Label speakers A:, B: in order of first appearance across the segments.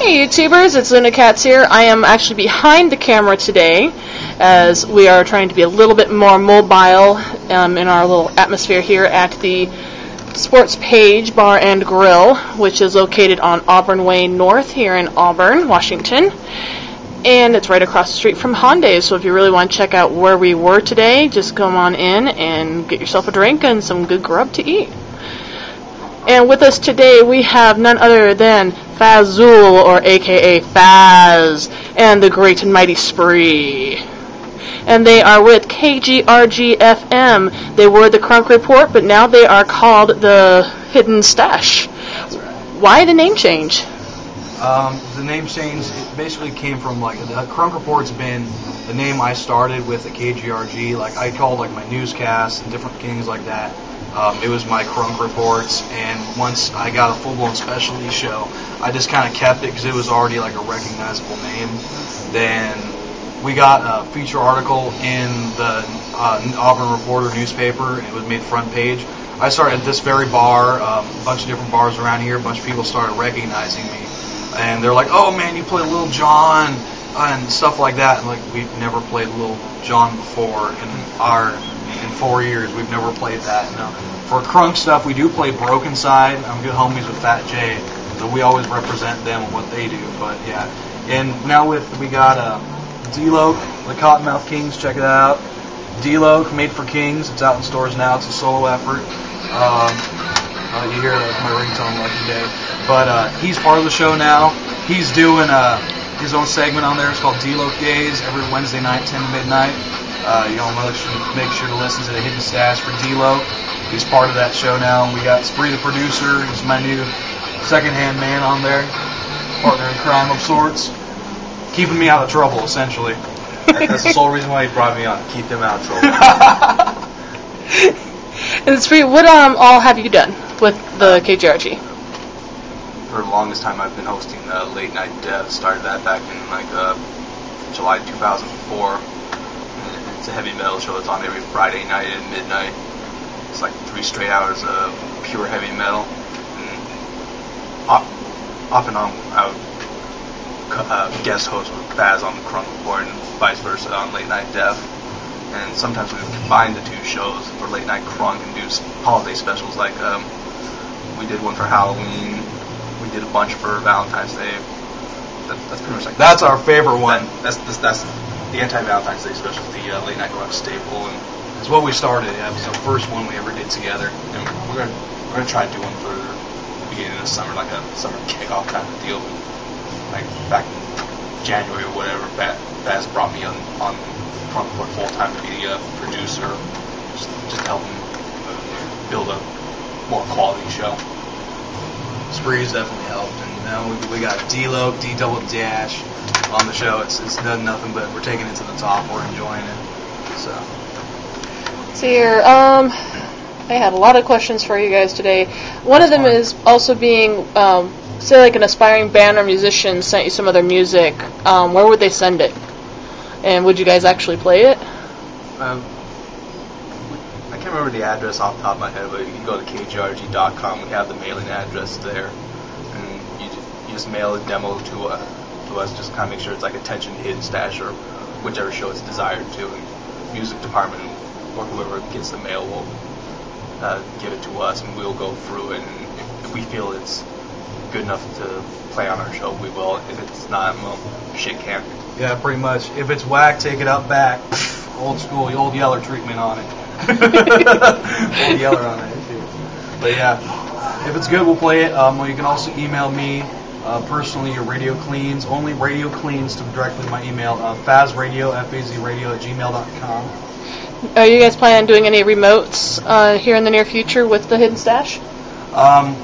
A: Hey YouTubers, it's lunacatz here. I am actually behind the camera today as we are trying to be a little bit more mobile in our little atmosphere here at the Sports Page Bar and Grill, which is located on Auburn Way North here in Auburn, Washington. And it's right across the street from Hyundai, so if you really want to check out where we were today, just come on in and get yourself a drink and some good grub to eat. And with us today, we have none other than Fazul, or aka Faz, and the great and mighty Spree. And they are with KGRG FM. They were the Crunk Report, but now they are called the Hidden Stash.
B: That's right.
A: Why the name change?
B: The name change, it basically came from, the Crunk Report's been the name I started with at KGRG. I called, my newscasts and different things like that. It was my Crunk Reports, and once I got a full-blown specialty show, I just kind of kept it because it was already, a recognizable name. Then we got a feature article in the Auburn Reporter newspaper, and it was made front page. I started at this very bar, a bunch of different bars around here, a bunch of people started recognizing me. And they're like, oh man, you play Lil Jon, and stuff like that. And we've never played Lil Jon before in 4 years. We've never played that. No. For Crunk stuff, we do play Broken Side. I'm good homies with Fat J, so we always represent them and what they do. But yeah, and now we got D-Loc, the CottonMouthKings. Check it out. D-Loc, Made for Kings. It's out in stores now. It's a solo effort. You hear my ringtone lucky day. But he's part of the show now. He's doing his own segment on there. It's called D-Loc Days, every Wednesday night, 10 to midnight. Make sure to listen to the Hidden Stash for D-Loc. He's part of that show now. And we got Spree the producer. He's my new second-hand man on there. Partner in crime of sorts. Keeping me out of trouble, essentially.
C: That's the sole reason why he brought me on. Keep him out of trouble.
A: And Spree, what all have you done with the KGRG?
C: For the longest time, I've been hosting Late Night Dev. Started that back in July 2004. It's a heavy metal show that's on every Friday night at midnight. It's 3 straight hours of pure heavy metal. And off and on, I would guest host with Faz on the Crunk Report and vice versa on Late Night Dev. And sometimes we would combine the two shows for Late Night Crunk and do holiday specials. We did one for Halloween. We did a bunch for Valentine's Day. That's pretty much
B: that's our favorite one.
C: That's the anti-Valentine's Day special, the Late Night Crunk staple, and
B: it's what we started. Yeah, it was the first one we ever did together.
C: And we're gonna try to do one for the beginning of the summer, like a summer kickoff kind of deal. Back in January or whatever, Baz brought me on Crunk Report full time to be a producer, just to help him build a more quality show.
B: Spree's definitely helped, and now we got D-Loc, D-double-dash on the show. It's done nothing but we're taking it to the top. We're enjoying it.
A: So here, I had a lot of questions for you guys today. One of them is also being, say an aspiring band or musician sent you some of their music. Where would they send it? And would you guys actually play it?
C: I can't remember the address off the top of my head, but you can go to KGRG.com. We have the mailing address there, and you just mail a demo to us. Just kind of make sure it's attention Hidden Stash or whichever show it's desired to. And music department or whoever gets the mail will give it to us, and we'll go through it. And if we feel it's good enough to play on our show, we will. If it's not, well, shit can't.
B: Yeah, pretty much. If it's whack, take it out back. Old school, the old Yeller treatment on it. Old Yeller on it, too. But yeah, if it's good, we'll play it. You can also email me personally your radio cleans. Only radio cleans to directly my email. Fazradio, FAZradio @gmail.com.
A: Are you guys planning on doing any remotes here in the near future with the Hidden Stash?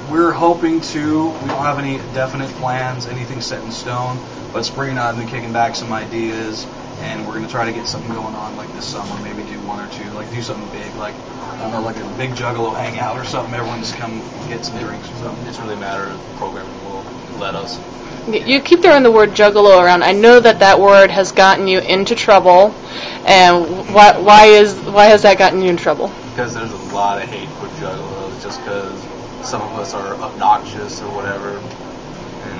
B: We're hoping to. We don't have any definite plans, anything set in stone. But Spree and I have been kicking back some ideas, and we're going to try to get something going on this summer. Maybe do one or two, do something big, I don't know, a big Juggalo hangout or something. Everyone just come get some drinks or something.
C: It's really a matter of the programming will let us.
A: You keep throwing the word Juggalo around. I know that word has gotten you into trouble, and why has that gotten you in trouble?
C: Because there's a lot of hate for Juggalos, just because some of us are obnoxious or whatever. And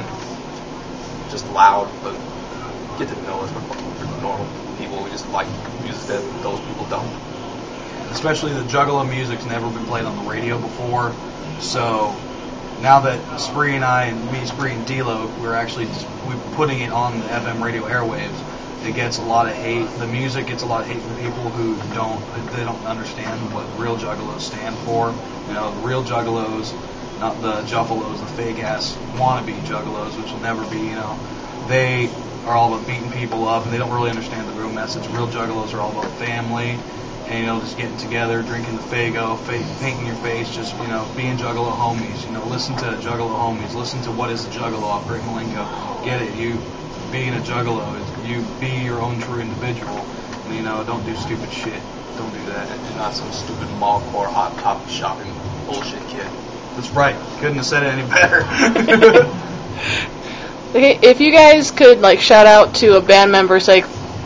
C: just loud, but get to know us. We're normal people. We just like music that those people don't.
B: Especially the Juggalo music's never been played on the radio before, so now that Spree and I, and me, Spree and D-Loc, we're putting it on the FM radio airwaves. It gets a lot of hate. The music gets a lot of hate from people who don't understand what real Juggalos stand for. You know, the real Juggalos, not the Juffalos, the fake ass wannabe Juggalos, which will never be. You know, they are all about beating people up, and they don't really understand the real message. Real Juggalos are all about family, and you know, just getting together, drinking the Faygo, painting your face, just being Juggalo homies. You know, listen to Juggalo homies. Listen to What Is the Juggalo off Great Malenko. Get it? You being a Juggalo is you be your own true individual. And, you know, don't do stupid shit. Don't do that.
C: And not some stupid mallcore hot topic shopping bullshit kid.
B: That's right. Couldn't have said it any better.
A: Okay, if you guys could shout out to a band member, say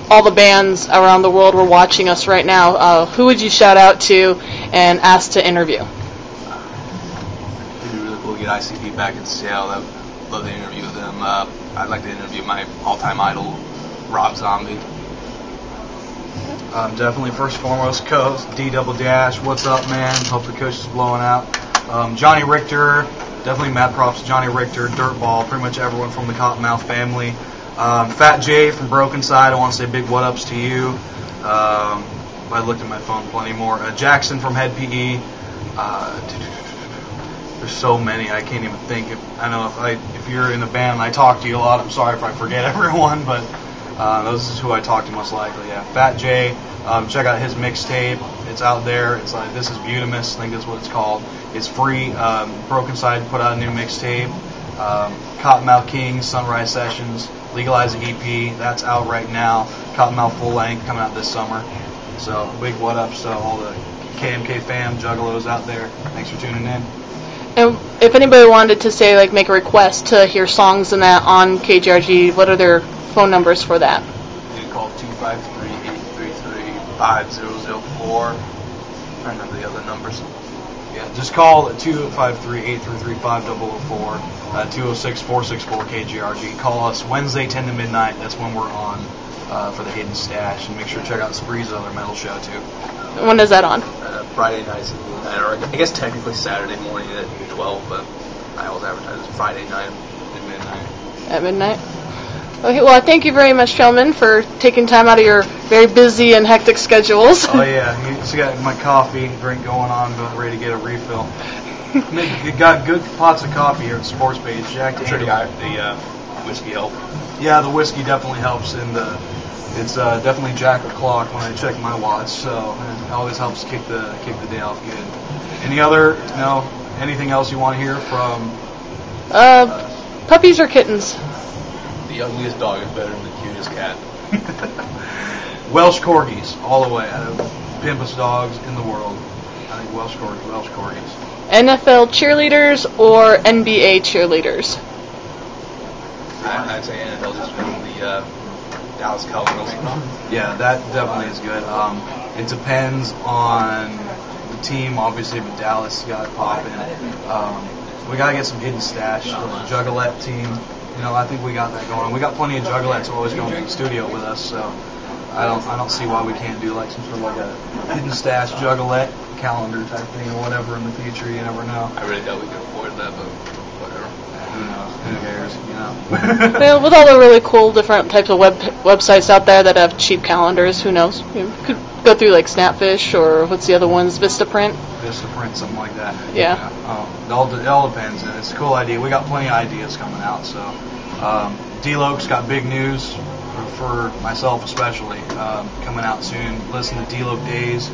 A: all the bands around the world were watching us right now, who would you shout out to and ask to interview?
C: It'd be really cool to get ICP back in Seattle. I'd love to interview them. I'd like to interview my all-time idol, Rob Zombie.
B: Definitely first and foremost, Coast, D-Double Dash, what's up, man? Hope the coach is blowing out. Johnny Richter, definitely mad props to Johnny Richter, Dirtball, pretty much everyone from the Cottonmouth family. Fat J from Broken Side, I want to say big what ups to you. I looked at my phone plenty more. Jackson from Head PE. There's so many, I can't even think. If you're in the band and I talk to you a lot, I'm sorry if I forget everyone, but those is who I talk to most likely. Yeah, Fat J. Check out his mixtape. It's out there. It's like This Is Beautimus, I think that's what it's called. It's free. Broken Side put out a new mixtape. CottonMouthKings Sunrise Sessions, Legalizing EP, that's out right now. Cottonmouth full length coming out this summer. So big what ups to all the KMK fam, Juggalos out there. Thanks for tuning in.
A: And if anybody wanted to say make a request to hear songs and that on KGRG, what are their phone numbers for that?
C: You can call 253-833-5004. I remember the other numbers.
B: Yeah, just call 253-833-5004, 206-464-KGRG. Call us Wednesday 10 to midnight. That's when we're on for the Hidden Stash. And make sure to check out Spree's other metal show, too.
A: When is that on?
C: Friday nights at midnight, or I guess technically Saturday morning at 12, but I always advertise it Friday night at midnight.
A: At midnight? Okay, well, I thank you very much, gentlemen, for taking time out of your very busy and hectic schedules.
B: Oh, yeah. You just got my coffee drink going on, but ready to get a refill. You got good pots of coffee here at Sports Page. Jack,
C: I'm sure the whiskey helps.
B: Yeah, the whiskey definitely helps, and it's definitely Jack o'clock when I check my watch, so it always helps kick the day off good. Anything else you want to hear from?
A: Puppies or kittens?
C: The ugliest dog is better than the cutest cat.
B: Welsh Corgis, all the way. Out of pimpest dogs in the world. I think Welsh Corgis.
A: NFL cheerleaders or NBA cheerleaders?
C: I'd say NFL just from the Dallas Cowboys.
B: Yeah, that definitely is good. It depends on the team. Obviously, if Dallas got it popping, we gotta get some hidden stash. The Juggalette team, I think we got that going. We got plenty of Juggalettes always going to the studio with us, so I don't see why we can't do some sort of a hidden stash Juggalette calendar type thing or whatever in the future. You never know.
C: I really doubt we can afford that, but whatever.
B: Who knows? Who cares?
A: Well, with all the really cool different types of websites out there that have cheap calendars, who knows? You could go through Snapfish or what's the other ones, Vistaprint?
B: Vistaprint, something like that.
A: Yeah.
B: It all depends. And it's a cool idea. We got plenty of ideas coming out. So D-Loc's got big news for myself especially coming out soon. Listen to D-Loc Days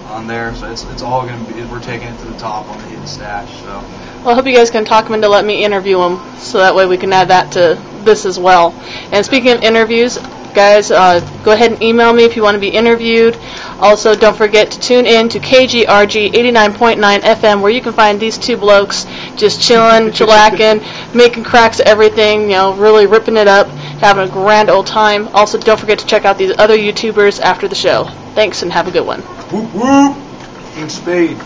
B: on there. So it's all going to be, we're taking it to the top on the hidden stash. So.
A: Well, I hope you guys can talk him into let me interview him, so that way we can add that to this as well. And speaking of interviews, guys, go ahead and email me if you want to be interviewed. Also, don't forget to tune in to KGRG 89.9 FM, where you can find these two blokes just chilling, chillacking, making cracks at everything, really ripping it up, having a grand old time. Also, don't forget to check out these other YouTubers after the show. Thanks, and have a good one.
B: Whoop, whoop. King Spade.